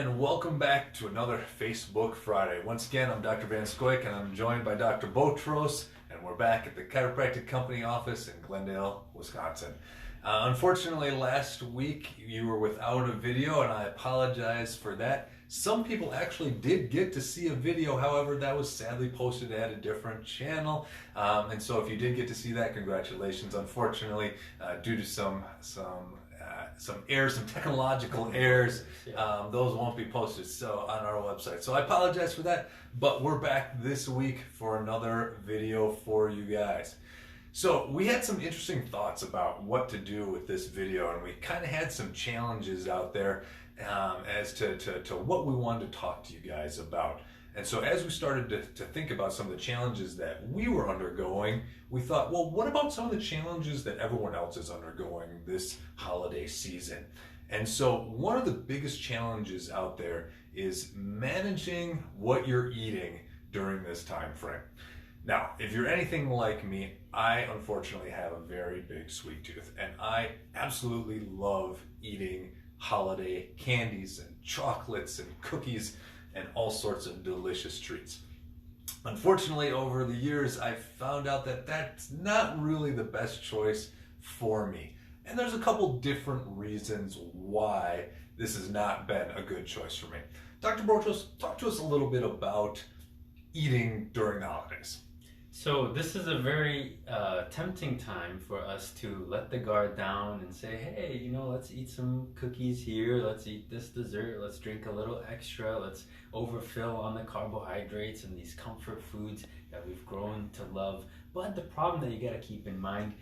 And welcome back to another Facebook Friday. Once again, I'm Dr. Van Scoyk and I'm joined by Dr. Botros, and we're back at the Chiropractic Company office in Glendale, Wisconsin. Unfortunately, last week you were without a video, and I apologize for that. Some people actually did get to see a video, however, that was sadly posted at a different channel. And so if you did get to see that, congratulations. Unfortunately, due to some errors, some technological errors, those won't be posted on our website. So I apologize for that, but we're back this week for another video for you guys. So we had some interesting thoughts about what to do with this video, and we kind of had some challenges out there as to what we wanted to talk to you guys about. And so as we started to think about some of the challenges that we were undergoing, we thought, well, what about some of the challenges that everyone else is undergoing this holiday season? And so one of the biggest challenges out there is managing what you're eating during this time frame. Now, if you're anything like me, I unfortunately have a very big sweet tooth, and I absolutely love eating holiday candies and chocolates and cookies and all sorts of delicious treats. Unfortunately, over the years, I've found out that that's not really the best choice for me. And there's a couple different reasons why this has not been a good choice for me. Dr. Botros, talk to us a little bit about eating during the holidays. So this is a very tempting time for us to let the guard down and say, hey, let's eat some cookies here, let's eat this dessert, let's drink a little extra, let's overfill on the carbohydrates and these comfort foods that we've grown to love. But the problem that you got to keep in mind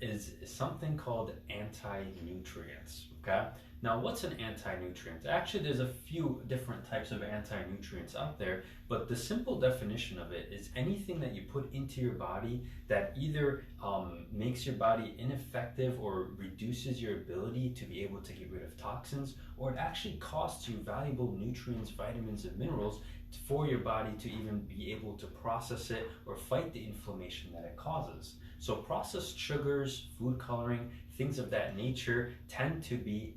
is something called anti-nutrients, okay? Now, what's an anti-nutrient? Actually, there's a few different types of anti-nutrients out there, but the simple definition of it is anything that you put into your body that either makes your body ineffective or reduces your ability to be able to get rid of toxins, or it actually costs you valuable nutrients, vitamins, and minerals for your body to even be able to process it or fight the inflammation that it causes. So processed sugars, food coloring, things of that nature tend to be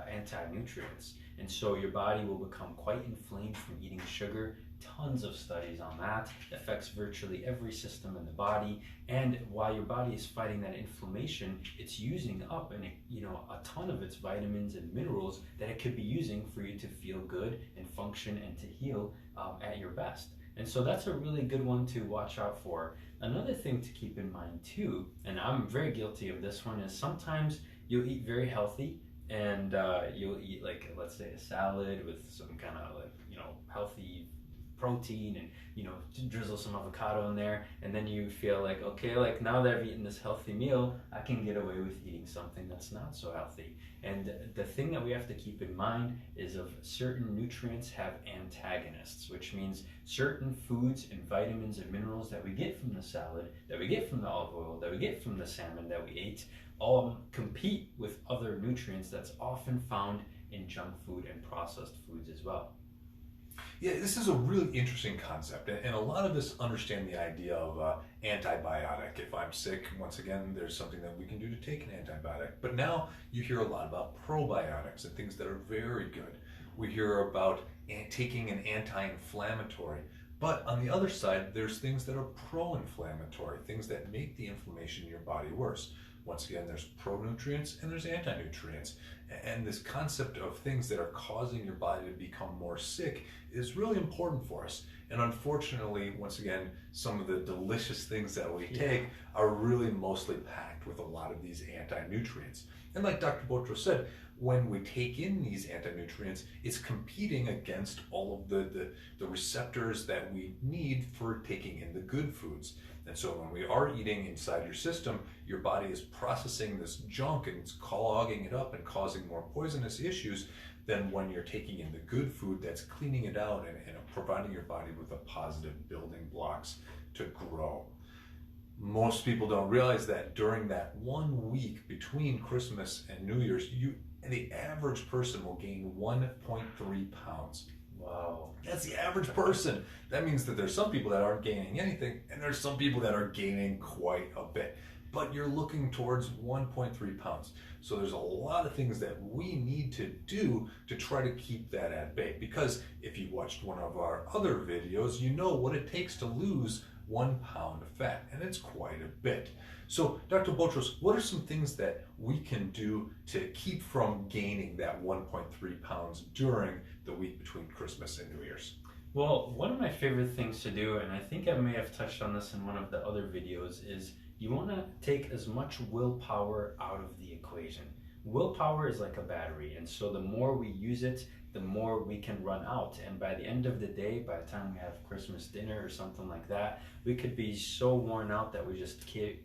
anti-nutrients. And so your body will become quite inflamed from eating sugar. Tons of studies on that. It affects virtually every system in the body. And while your body is fighting that inflammation, it's using up a ton of its vitamins and minerals that it could be using for you to feel good and function and to heal at your best. And so that's a really good one to watch out for. Another thing to keep in mind too, and I'm very guilty of this one, is sometimes you'll eat very healthy and you'll eat, like, let's say a salad with some kind of healthy protein and drizzle some avocado in there, and then you feel like, okay, like now that I've eaten this healthy meal, I can get away with eating something that's not so healthy. And the thing that we have to keep in mind is of certain nutrients have antagonists, which means certain foods and vitamins and minerals that we get from the salad, that we get from the olive oil, that we get from the salmon that we ate, all compete with other nutrients that's often found in junk food and processed foods as well. Yeah, this is a really interesting concept, and a lot of us understand the idea of antibiotic. If I'm sick, once again, there's something that we can do to take an antibiotic. But now you hear a lot about probiotics and things that are very good. We hear about taking an anti-inflammatory. But on the other side, there's things that are pro-inflammatory, things that make the inflammation in your body worse. Once again, there's pro-nutrients and there's anti-nutrients. And this concept of things that are causing your body to become more sick is really important for us. And unfortunately, once again, some of the delicious things that we take are really mostly packed with a lot of these anti-nutrients. And like Dr. Botros said, when we take in these anti-nutrients, it's competing against all of the receptors that we need for taking in the good foods. And so when we are eating inside your system, your body is processing this junk and it's clogging it up and causing more poisonous issues than when you're taking in the good food that's cleaning it out and providing your body with the positive building blocks to grow. Most people don't realize that during that 1 week between Christmas and New Year's, the average person will gain 1.3 pounds. Wow. That's the average person. That means that there's some people that aren't gaining anything, and there's some people that are gaining quite a bit. but you're looking towards 1.3 pounds. So there's a lot of things that we need to do to try to keep that at bay. Because if you watched one of our other videos, you know what it takes to lose 1 pound of fat, and it's quite a bit. So Dr. Botros, what are some things that we can do to keep from gaining that 1.3 pounds during the week between Christmas and New Year's? Well, one of my favorite things to do, and I think I may have touched on this in one of the other videos, is you want to take as much willpower out of the equation. Willpower is like a battery, and so the more we use it, the more we can run out. And by the end of the day, by the time we have Christmas dinner or something like that, we could be so worn out that we just cave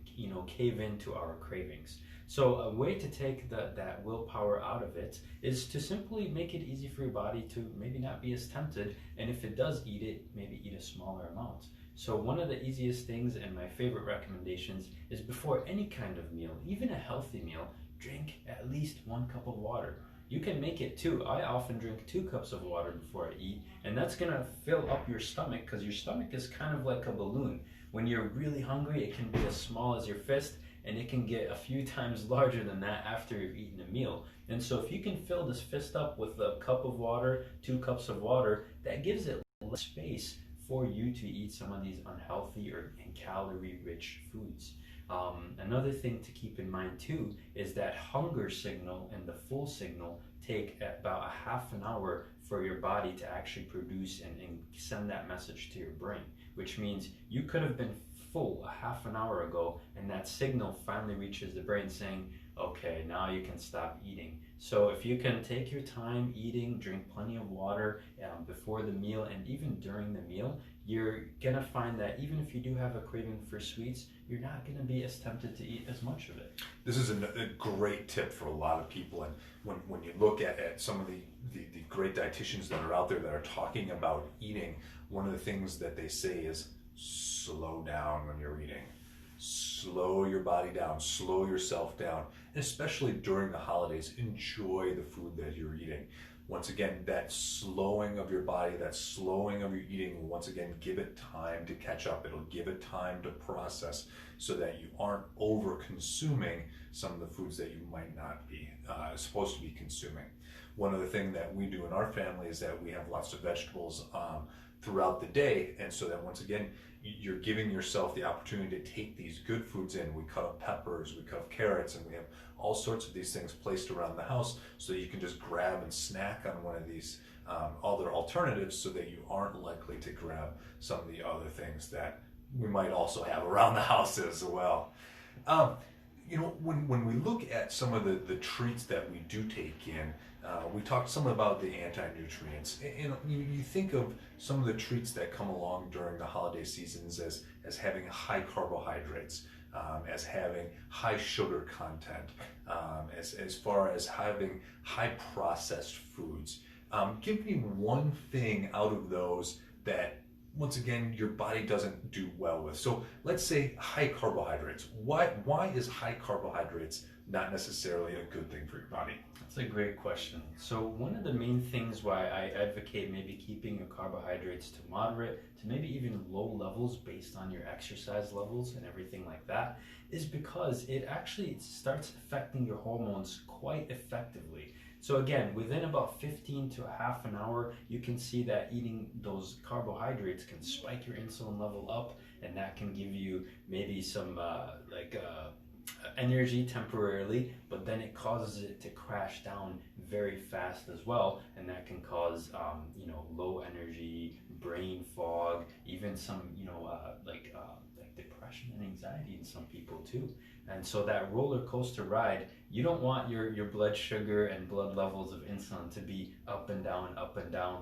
into our cravings. So a way to take that willpower out of it is to simply make it easy for your body to maybe not be as tempted, and if it does eat it, maybe eat a smaller amount. So one of the easiest things and my favorite recommendations is before any kind of meal, even a healthy meal, drink at least 1 cup of water. You can make it 2. I often drink 2 cups of water before I eat, and that's gonna fill up your stomach because your stomach is kind of like a balloon. When you're really hungry, it can be as small as your fist, and it can get a few times larger than that after you've eaten a meal. And so if you can fill this fist up with a cup of water, 2 cups of water, that gives it less space for you to eat some of these unhealthy and calorie-rich foods. Another thing to keep in mind too is that hunger signal and the full signal take about a half an hour for your body to actually produce and send that message to your brain, which means you could have been full a half an hour ago, and that signal finally reaches the brain saying, okay, now you can stop eating. So if you can take your time eating, drink plenty of water before the meal and even during the meal, you're gonna find that even if you do have a craving for sweets, you're not gonna be as tempted to eat as much of it. This is a great tip for a lot of people, and when you look at some of the great dietitians that are out there that are talking about eating, one of the things that they say is slow down when you're eating. Slow your body down, slow yourself down, and especially during the holidays, enjoy the food that you're eating. Once again, that slowing of your body, that slowing of your eating will once again give it time to catch up. It'll give it time to process so that you aren't over consuming some of the foods that you might not be supposed to be consuming. One other thing that we do in our family is that we have lots of vegetables throughout the day, and so that once again you're giving yourself the opportunity to take these good foods in. We cut up peppers, we cut up carrots, and we have all sorts of these things placed around the house so that you can just grab and snack on one of these other alternatives so that you aren't likely to grab some of the other things that we might also have around the house as well. When we look at some of the treats that we do take in, we talked some about the anti-nutrients, and you think of some of the treats that come along during the holiday seasons as having high carbohydrates, as having high sugar content, as far as having high processed foods. Give me one thing out of those that, once again, your body doesn't do well with. So let's say high carbohydrates. Why is high carbohydrates not necessarily a good thing for your body? That's a great question. So one of the main things why I advocate maybe keeping your carbohydrates to moderate to maybe even low levels based on your exercise levels and everything like that is because it actually starts affecting your hormones quite effectively. So again, within about 15 to a half an hour, you can see that eating those carbohydrates can spike your insulin level up, and that can give you maybe some energy temporarily, but then it causes it to crash down very fast as well, and that can cause low energy, brain fog, even some like depression and anxiety in some people too. And so that roller coaster ride, you don't want your blood sugar and blood levels of insulin to be up and down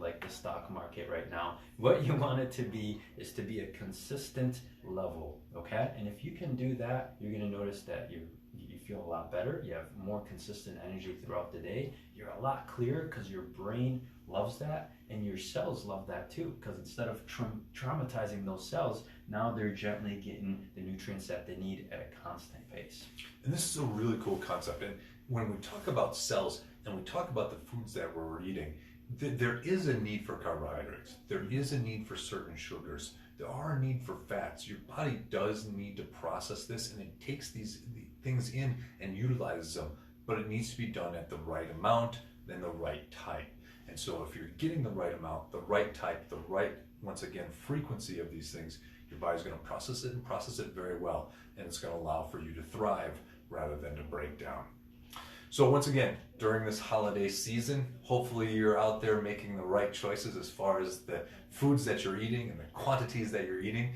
like the stock market right now. What you want it to be is to be a consistent level, okay? And if you can do that, you're gonna notice that you feel a lot better, you have more consistent energy throughout the day, you're a lot clearer because your brain loves that, and your cells love that too, because instead of traumatizing those cells, now they're gently getting the nutrients that they need at a constant pace. And this is a really cool concept. And when we talk about cells and we talk about the foods that we're eating, there is a need for carbohydrates. There is a need for certain sugars there are a need for fats. Your body does need to process this, and it takes these things in and utilizes them, but it needs to be done at the right amount and the right type. And so if you're getting the right amount, the right type, the right, once again, frequency of these things, your body's going to process it and process it very well, and it's going to allow for you to thrive rather than to break down. So once again, during this holiday season, hopefully you're out there making the right choices as far as the foods that you're eating and the quantities that you're eating.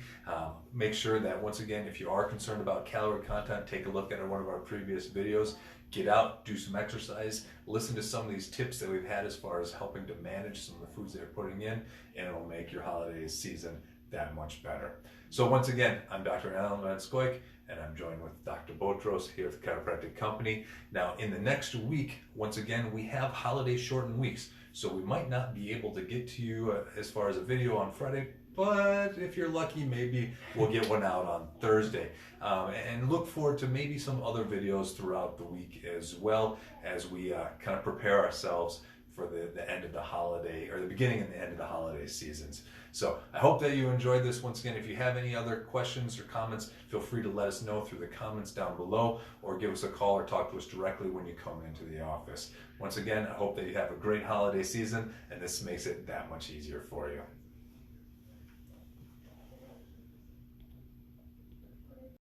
Make sure that, once again, if you are concerned about calorie content, take a look at one of our previous videos. Get out, do some exercise, listen to some of these tips that we've had as far as helping to manage some of the foods that you're putting in, and it'll make your holiday season that much better. So once again, I'm Dr. Alan Scoyk, and I'm joined with Dr. Botros here at the Chiropractic Company. Now, in the next week, once again, we have holiday shortened weeks, so we might not be able to get to you as far as a video on Friday, but if you're lucky, maybe we'll get one out on Thursday. And look forward to maybe some other videos throughout the week as well, as we kind of prepare ourselves for the end of the holiday, or the beginning and the end of the holiday seasons. So I hope that you enjoyed this. Once again, if you have any other questions or comments, feel free to let us know through the comments down below, or give us a call or talk to us directly when you come into the office. Once again, I hope that you have a great holiday season, and this makes it that much easier for you.